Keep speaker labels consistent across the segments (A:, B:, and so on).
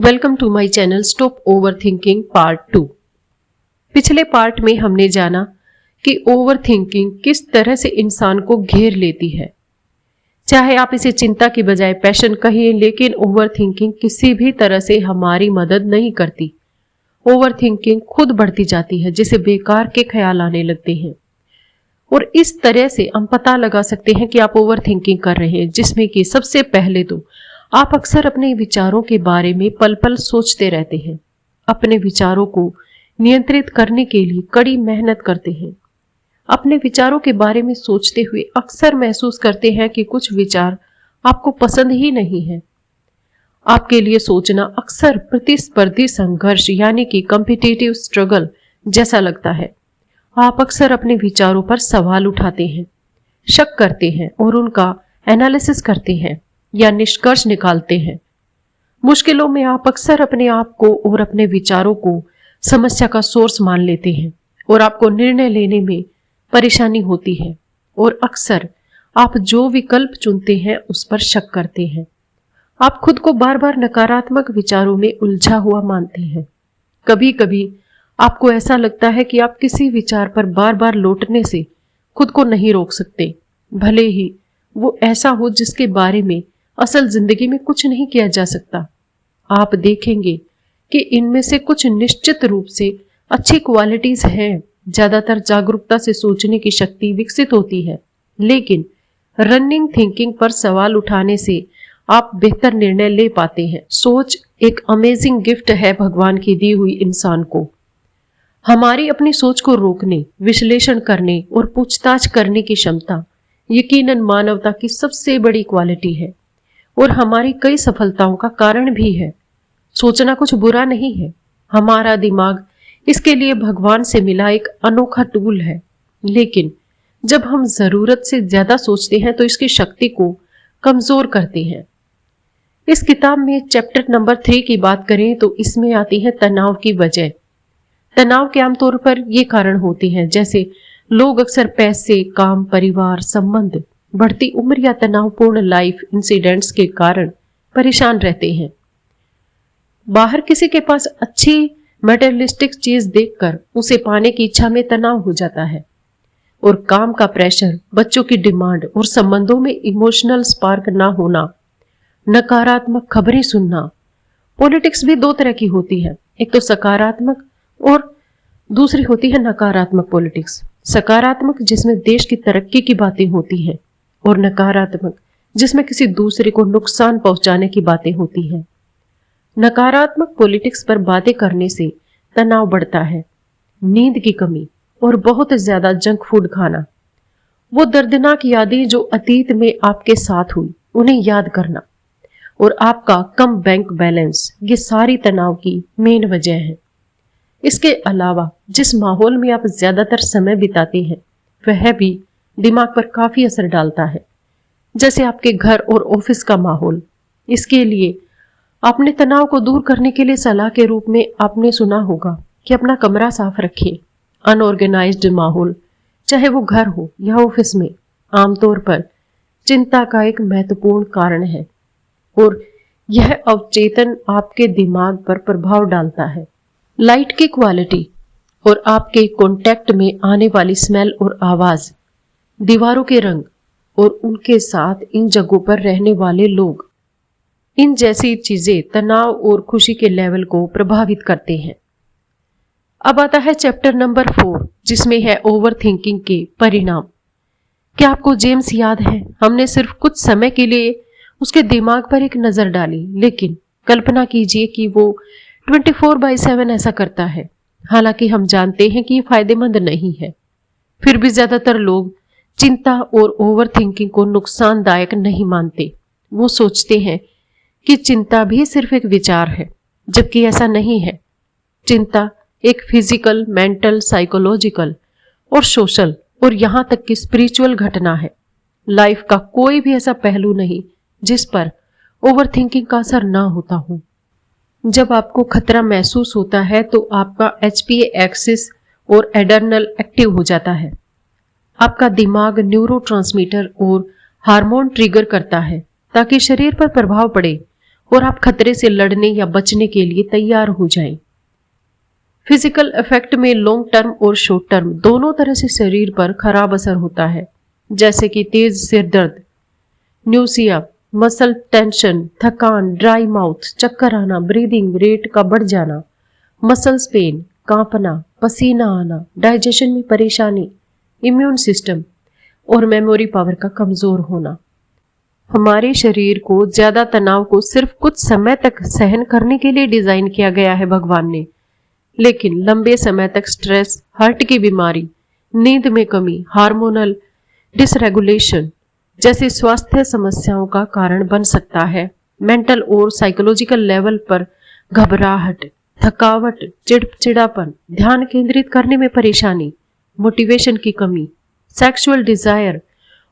A: Welcome to my channel stop overthinking part 2। पिछले part में हमने जाना कि ओवरथिंकिंग किस तरह से इंसान को घेर लेती है। चाहे आप इसे चिंता की बजाय पैशन कहिए, लेकिन ओवरथिंकिंग किसी भी तरह से हमारी मदद नहीं करती। ओवरथिंकिंग खुद बढ़ती जाती है, जिसे बेकार के ख्याल आने लगते हैं। और इस तरह से हम पता लगा सकते हैं कि आप ओवरथिंकिंग कर रहे हैं, जिसमें कि सबसे पहले तो आप अक्सर अपने विचारों के बारे में पल पल सोचते रहते हैं। अपने विचारों को नियंत्रित करने के लिए कड़ी मेहनत करते हैं। अपने विचारों के बारे में सोचते हुए अक्सर महसूस करते हैं कि कुछ विचार आपको पसंद ही नहीं है। आपके लिए सोचना अक्सर प्रतिस्पर्धी संघर्ष यानी कि कॉम्पिटिटिव स्ट्रगल जैसा लगता है। आप अक्सर अपने विचारों पर सवाल उठाते हैं, शक करते हैं और उनका एनालिसिस करते हैं या निष्कर्ष निकालते हैं। मुश्किलों में आप अक्सर अपने आप को और अपने विचारों को समस्या का सोर्स मान लेते हैं और आपको निर्णय लेने में परेशानी होती है और अक्सर आप जो विकल्प चुनते हैं उस पर शक करते हैं। आप खुद को बार बार नकारात्मक विचारों में उलझा हुआ मानते हैं। कभी कभी आपको ऐसा लगता है कि आप किसी विचार पर बार बार लौटने से खुद को नहीं रोक सकते, भले ही वो ऐसा हो जिसके बारे में असल जिंदगी में कुछ नहीं किया जा सकता। आप देखेंगे कि इनमें से कुछ निश्चित रूप से अच्छी क्वालिटीज हैं। ज्यादातर जागरूकता से सोचने की शक्ति विकसित होती है, लेकिन रनिंग थिंकिंग पर सवाल उठाने से आप बेहतर निर्णय ले पाते हैं। सोच एक अमेजिंग गिफ्ट है भगवान की दी हुई इंसान को। हमारी अपनी सोच को रोकने, विश्लेषण करने और पूछताछ करने की क्षमता यकीनन मानवता की सबसे बड़ी क्वालिटी है और हमारी कई सफलताओं का कारण भी है। सोचना कुछ बुरा नहीं है। हमारा दिमाग इसके लिए भगवान से मिला एक अनोखा टूल है, लेकिन जब हम जरूरत से ज्यादा सोचते हैं तो इसकी शक्ति को कमजोर करते हैं। इस किताब में चैप्टर नंबर 3 की बात करें तो इसमें आती है तनाव की वजह। तनाव के आमतौर पर ये कारण होते हैं, जैसे लोग अक्सर पैसे, काम, परिवार, संबंध, बढ़ती उम्र या तनावपूर्ण लाइफ इंसिडेंट्स के कारण परेशान रहते हैं। बाहर किसी के पास अच्छी मटेरियलिस्टिक चीज देखकर उसे पाने की इच्छा में तनाव हो जाता है, और काम का प्रेशर, बच्चों की डिमांड और संबंधों में इमोशनल स्पार्क ना होना, नकारात्मक खबरें सुनना। पॉलिटिक्स भी दो तरह की होती है, एक तो सकारात्मक और दूसरी होती है नकारात्मक पॉलिटिक्स। सकारात्मक जिसमें देश की तरक्की की बातें होती हैं, और नकारात्मक जिसमें किसी दूसरे को नुकसान पहुंचाने की बातें होती हैं। नकारात्मक पॉलिटिक्स पर बातें करने से तनाव बढ़ता है। नींद की कमी और बहुत ज्यादा जंक फूड खाना, वो दर्दनाक यादें जो अतीत में आपके साथ हुई उन्हें याद करना, और आपका कम बैंक बैलेंस, ये सारी तनाव की मेन वजह है। इसके अलावा जिस माहौल में आप ज्यादातर समय बिताते हैं वह भी दिमाग पर काफी असर डालता है, जैसे आपके घर और ऑफिस का माहौल। इसके लिए अपने तनाव को दूर करने के लिए सलाह के रूप में आपने सुना होगा कि अपना कमरा साफ रखें। अनऑर्गेनाइज्ड माहौल, चाहे वो घर हो या ऑफिस में, आमतौर पर चिंता का एक महत्वपूर्ण कारण है और यह अवचेतन आपके दिमाग पर प्रभाव डालता है। लाइट की क्वालिटी और आपके कॉन्टैक्ट में आने वाली स्मेल और आवाज, दीवारों के रंग और उनके साथ इन जगहों पर रहने वाले लोग, इन जैसी चीजें तनाव और खुशी के लेवल को प्रभावित करते हैं। अब आता है चैप्टर नंबर 4, जिसमें है ओवरथिंकिंग के परिणाम। क्या आपको जेम्स याद है? हमने सिर्फ कुछ समय के लिए उसके दिमाग पर एक नजर डाली, लेकिन कल्पना कीजिए कि वो 24/7 ऐसा करता है। हालांकि हम जानते हैं कि ये फायदेमंद नहीं है, फिर भी ज्यादातर लोग चिंता और ओवरथिंकिंग को नुकसानदायक नहीं मानते। वो सोचते हैं कि चिंता भी सिर्फ एक विचार है, जबकि ऐसा नहीं है। चिंता एक फिजिकल, मेंटल, साइकोलॉजिकल और सोशल और यहां तक कि स्पिरिचुअल घटना है। लाइफ का कोई भी ऐसा पहलू नहीं जिस पर ओवरथिंकिंग का असर ना होता हो। जब आपको खतरा महसूस होता है तो आपका HPA एक्सिस और एड्रेनल एक्टिव हो जाता है। आपका दिमाग न्यूरोट्रांसमीटर और हार्मोन ट्रिगर करता है ताकि शरीर पर प्रभाव पड़े और आप खतरे से लड़ने या बचने के लिए तैयार हो जाएं। फिजिकल इफेक्ट में लॉन्ग टर्म और शॉर्ट टर्म दोनों तरह से शरीर पर खराब असर होता है, जैसे कि तेज सिर दर्द, न्यूसिया, मसल टेंशन, थकान, ड्राई माउथ, चक्कर आना, ब्रीदिंग रेट का बढ़ जाना, मसल्स पेन, कांपना, पसीना आना, डाइजेशन में परेशानी, इम्यून सिस्टम और मेमोरी पावर का कमजोर होना। हमारे शरीर को ज्यादा तनाव को सिर्फ कुछ समय तक सहन करने के लिए डिजाइन किया गया है भगवान ने, लेकिन लंबे समय तक स्ट्रेस, हार्ट की बीमारी, नींद में कमी, हार्मोनल डिसरेगुलेशन जैसे स्वास्थ्य समस्याओं का कारण बन सकता है। मेंटल और साइकोलॉजिकल लेवल पर घबराहट, थकावट, चिड़चिड़ापन, ध्यान केंद्रित करने में परेशानी, मोटिवेशन की कमी, सेक्सुअल डिजायर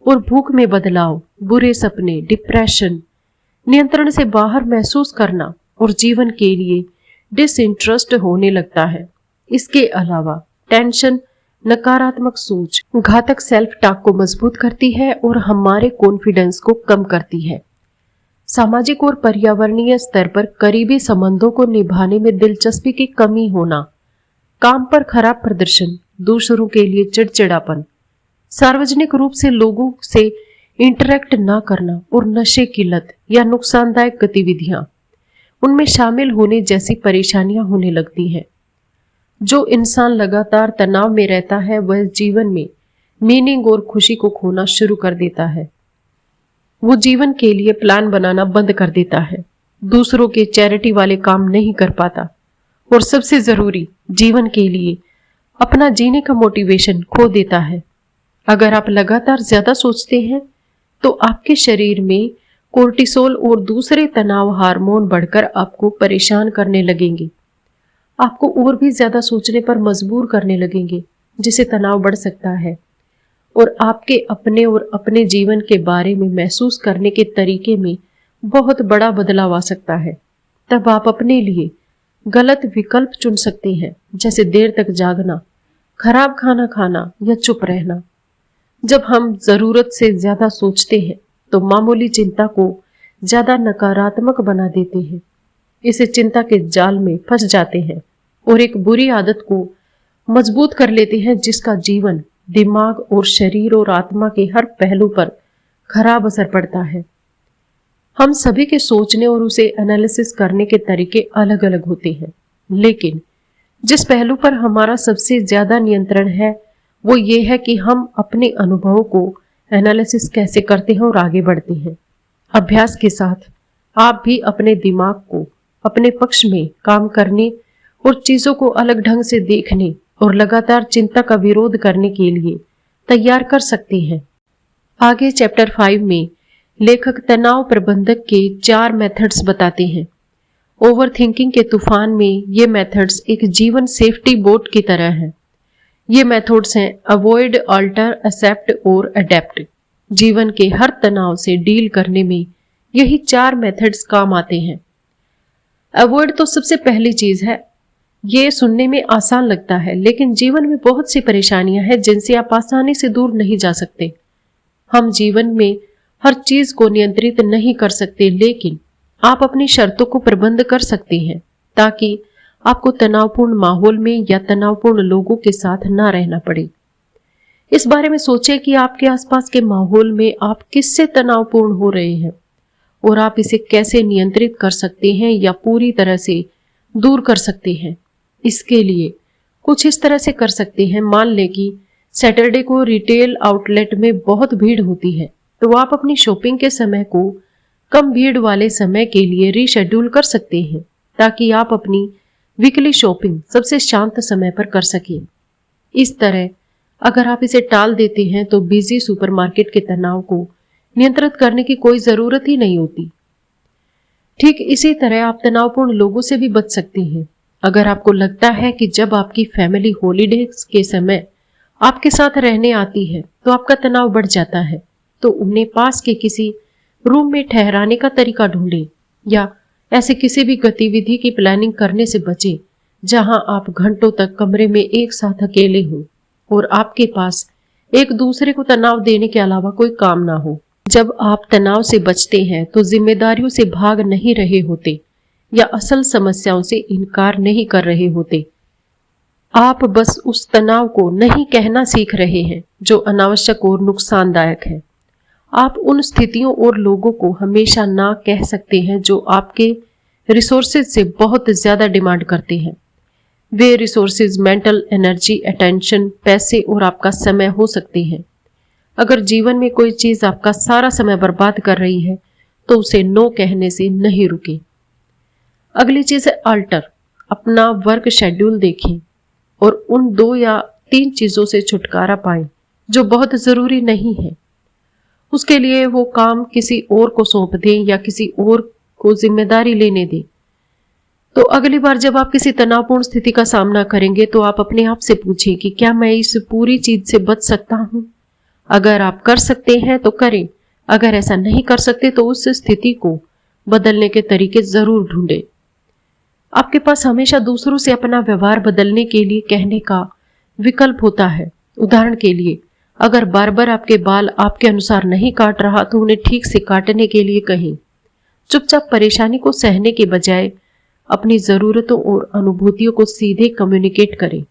A: और भूख में बदलाव, बुरे सपने, डिप्रेशन, नियंत्रण से बाहर महसूस करना और जीवन के लिए डिसइंटरेस्ट होने लगता है। इसके अलावा टेंशन, नकारात्मक सोच घातक सेल्फ टॉक को मजबूत करती है और हमारे कॉन्फिडेंस को कम करती है। सामाजिक और पर्यावरणीय स्तर पर करीबी संबंधों को निभाने में दिलचस्पी की कमी होना, काम पर खराब प्रदर्शन, दूसरों के लिए चिड़चिड़ापन, सार्वजनिक रूप से लोगों से इंटरेक्ट ना करना और नशे की लत या नुकसानदायक गतिविधियां उनमें शामिल होने जैसी परेशानियां होने लगती हैं। जो इंसान लगातार तनाव में रहता है वह जीवन में मीनिंग और खुशी को खोना शुरू कर देता है। वो जीवन के लिए प्लान बनाना बंद कर देता है, दूसरों के चैरिटी वाले काम नहीं कर पाता और सबसे जरूरी जीवन के लिए अपना जीने का मोटिवेशन खो देता है। अगर आप लगातार ज्यादा सोचते हैं तो आपके शरीर में कोर्टिसोल और दूसरे तनाव हार्मोन बढ़कर आपको परेशान करने लगेंगे, आपको और भी ज्यादा सोचने पर मजबूर करने लगेंगे, जिससे तनाव बढ़ सकता है और आपके अपने और अपने जीवन के बारे में महसूस करने के तरीके में बहुत बड़ा बदलाव आ सकता है। तब आप अपने लिए गलत विकल्प चुन सकते हैं, जैसे देर तक जागना, खराब खाना खाना या चुप रहना। जब हम जरूरत से ज्यादा सोचते हैं तो मामूली चिंता को ज्यादा नकारात्मक बना देते हैं, इसे चिंता के जाल में फंस जाते हैं और एक बुरी आदत को मजबूत कर लेते हैं, जिसका जीवन, दिमाग और शरीर और आत्मा के हर पहलू पर खराब असर पड़ता है। हम सभी के सोचने और उसे एनालिसिस करने के तरीके अलग अलग होते हैं, लेकिन जिस पहलू पर हमारा सबसे ज्यादा नियंत्रण है वो ये है कि हम अपने अनुभवों को एनालिसिस कैसे करते हैं और आगे बढ़ते हैं। अभ्यास के साथ आप भी अपने दिमाग को अपने पक्ष में काम करने और चीजों को अलग ढंग से देखने और लगातार चिंता का विरोध करने के लिए तैयार कर सकते हैं। आगे चैप्टर 5 में लेखक तनाव प्रबंधक के 4 मेथड्स बताते हैं। ओवरथिंकिंग के तूफान में ये मेथड्स एक जीवन सेफ्टी बोट की तरह हैं। ये मेथड्स हैं अवॉइड, अल्टर, एक्सेप्ट और अडेप्ट। जीवन के हर तनाव से डील करने में यही 4 मेथड्स काम आते हैं। अवॉइड तो सबसे पहली चीज है। ये सुनने में आसान लगता है, लेकिन जीवन में बहुत सी परेशानियां हैं जिनसे आप आसानी से दूर नहीं जा सकते। हम जीवन में हर चीज को नियंत्रित नहीं कर सकते, लेकिन आप अपनी शर्तों को प्रबंध कर सकते हैं ताकि आपको तनावपूर्ण माहौल में या तनावपूर्ण लोगों के साथ ना रहना पड़े। इस बारे में सोचें कि आपके आसपास के माहौल में आप किससे तनावपूर्ण हो रहे हैं और आप इसे कैसे नियंत्रित कर सकते हैं या पूरी तरह से दूर कर सकते हैं। इसके लिए कुछ इस तरह से कर सकते हैं। मान लें कि सैटरडे को रिटेल आउटलेट में बहुत भीड़ होती है, तो आप अपनी शॉपिंग के समय को कम भीड़ वाले समय के लिए रीशेड्यूल कर सकते हैं ताकि आप अपनी वीकली शॉपिंग सबसे शांत समय पर कर सकें। इस तरह अगर आप इसे टाल देते हैं तो बिजी सुपरमार्केट के तनाव को नियंत्रित करने की कोई जरूरत ही नहीं होती। ठीक इसी तरह आप तनावपूर्ण लोगों से भी बच सकते हैं। अगर आपको लगता है कि जब आपकी फैमिली हॉलीडेज के समय आपके साथ रहने आती है तो आपका तनाव बढ़ जाता है, तो उन्हें पास के किसी रूम में ठहराने का तरीका ढूंढें या ऐसे किसी भी गतिविधि की प्लानिंग करने से बचें जहां आप घंटों तक कमरे में एक साथ अकेले हों और आपके पास एक दूसरे को तनाव देने के अलावा कोई काम ना हो। जब आप तनाव से बचते हैं तो जिम्मेदारियों से भाग नहीं रहे होते या असल समस्याओं से इनकार नहीं कर रहे होते। आप बस उस तनाव को नहीं कहना सीख रहे हैं जो अनावश्यक और नुकसानदायक है। आप उन स्थितियों और लोगों को हमेशा ना कह सकते हैं जो आपके रिसोर्सेज से बहुत ज्यादा डिमांड करते हैं। वे रिसोर्सेज मेंटल एनर्जी, अटेंशन, पैसे और आपका समय हो सकते हैं। अगर जीवन में कोई चीज आपका सारा समय बर्बाद कर रही है तो उसे नो कहने से नहीं रुके। अगली चीज है अल्टर। अपना वर्क शेड्यूल देखें और उन 2 या 3 चीजों से छुटकारा पाएं जो बहुत जरूरी नहीं है। उसके लिए वो काम किसी और को सौंप दें या किसी और को जिम्मेदारी लेने दें। तो अगली बार जब आप किसी तनावपूर्ण स्थिति का सामना करेंगे तो आप अपने आप से पूछें कि क्या मैं इस पूरी चीज से बच सकता हूं। अगर आप कर सकते हैं तो करें, अगर ऐसा नहीं कर सकते तो उस स्थिति को बदलने के तरीके जरूर ढूंढें। आपके पास हमेशा दूसरों से अपना व्यवहार बदलने के लिए कहने का विकल्प होता है। उदाहरण के लिए, अगर बार बार आपके बाल आपके अनुसार नहीं काट रहा तो उन्हें ठीक से काटने के लिए कहें। चुपचाप परेशानी को सहने के बजाय अपनी जरूरतों और अनुभूतियों को सीधे कम्युनिकेट करें।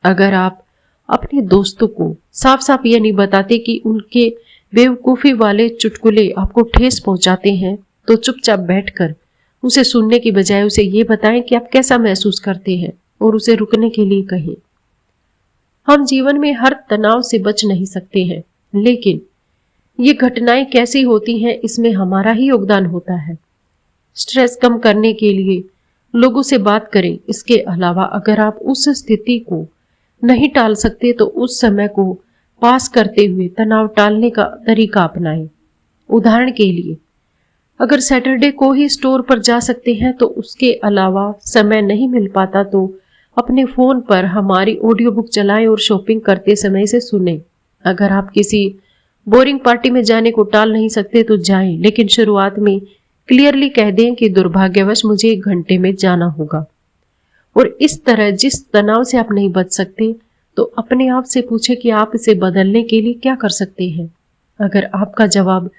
A: अगर आप अपने दोस्तों को साफ साफ यह नहीं बताते कि उनके बेवकूफी वाले चुटकुले आपको ठेस पहुंचाते हैं, तो चुपचाप बैठकर उसे सुनने की बजाय उसे ये बताएं कि आप कैसा महसूस करते हैं और उसे रुकने के लिए कहें। हम जीवन में हर तनाव से बच नहीं सकते हैं, लेकिन ये घटनाएं कैसी होती हैं इसमें हमारा ही योगदान होता है। स्ट्रेस कम करने के लिए लोगों से बात करें। इसके अलावा अगर आप उस स्थिति को नहीं टाल सकते तो उस समय को पास करते हुए तनाव टालने का तरीका अपनाएं। उदाहरण के लिए, अगर सैटरडे को ही स्टोर पर जा सकते हैं तो उसके अलावा समय नहीं मिल पाता तो अपने फोन पर हमारी ऑडियो बुक चलाएं और शॉपिंग करते समय इसे सुनें। अगर आप किसी बोरिंग पार्टी में जाने को टाल नहीं सकते तो जाएं, लेकिन शुरुआत में क्लियरली कह दें कि दुर्भाग्यवश मुझे 1 घंटे में जाना होगा। और इस तरह जिस तनाव से आप नहीं बच सकते तो अपने आप से पूछे कि आप इसे बदलने के लिए क्या कर सकते हैं। अगर आपका जवाब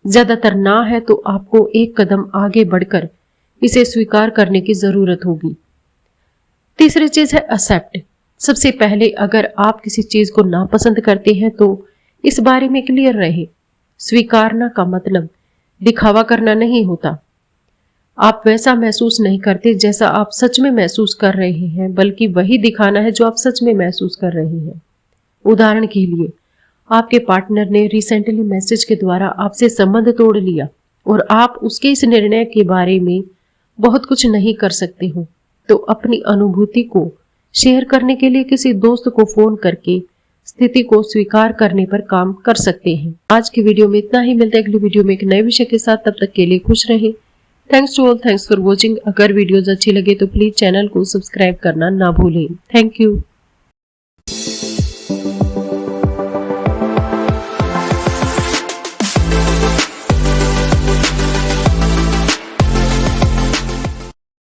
A: ज्यादातर ना है तो आपको 1 कदम आगे बढ़कर इसे स्वीकार करने की जरूरत होगी। तीसरी चीज है एक्सेप्ट। सबसे पहले अगर आप किसी चीज को नापसंद करते हैं तो इस बारे में क्लियर रहे। स्वीकारना का मतलब दिखावा करना नहीं होता। आप वैसा महसूस नहीं करते जैसा आप सच में महसूस कर रहे हैं, बल्कि वही दिखाना है जो आप सच में महसूस कर रहे हैं। उदाहरण के लिए, आपके पार्टनर ने रिसेंटली मैसेज के द्वारा आपसे संबंध तोड़ लिया और आप उसके इस निर्णय के बारे में बहुत कुछ नहीं कर सकते हो, तो अपनी अनुभूति को शेयर करने के लिए किसी दोस्त को फोन करके स्थिति को स्वीकार करने पर काम कर सकते हैं। आज की वीडियो में इतना ही। मिलते हैं अगली वीडियो में एक नए विषय के साथ। तब तक के लिए खुश रहें। Thanks to all, thanks for watching. अगर वीडियोज अच्छी लगे तो प्लीज चैनल को सब्सक्राइब करना ना भूलें। Thank you.